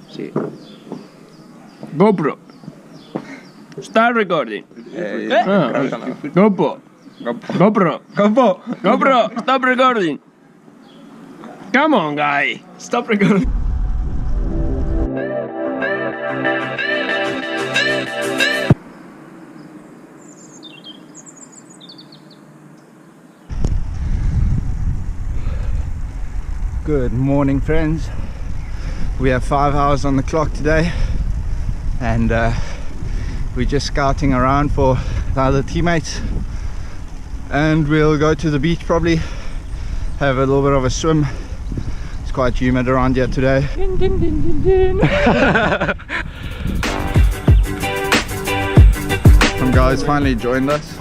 Sí. GoPro. Start recording. GoPro. GoPro. Stop recording. Come on, guy. Stop recording. Good morning, friends. We have 5 hours on the clock today, and we're just scouting around for the other teammates, and we'll go to the beach, probably have a little bit of a swim. It's quite humid around here today. Some guys finally joined us.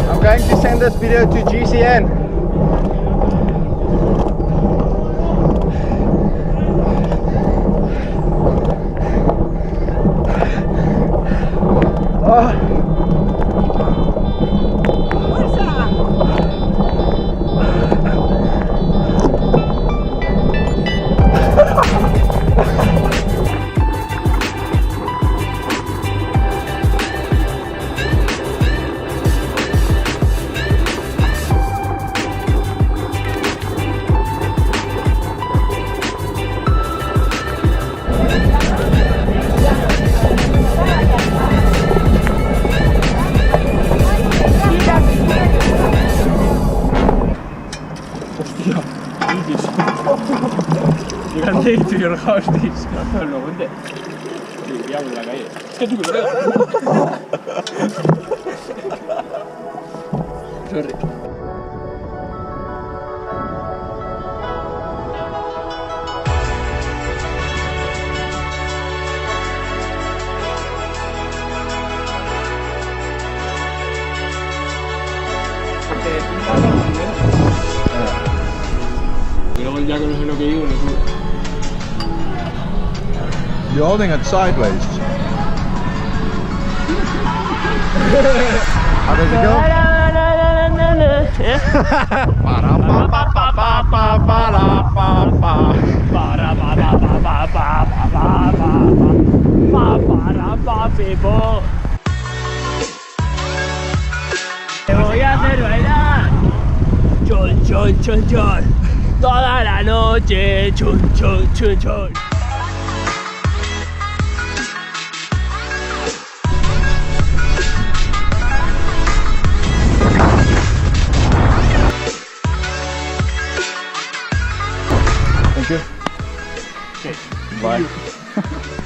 I'm going to send this video to GCN. Grande, io lo dici, non lo vuoi. Vediamo la caia. Che tu Sorry. Y luego ya con lo que digo, no sube. You're holding it sideways. How does it go? Te voy a hacer bailar. Chon, chon, chon, chon. Toda la noche. Chon, chon, chon, chon. Thank you. Okay. Bye.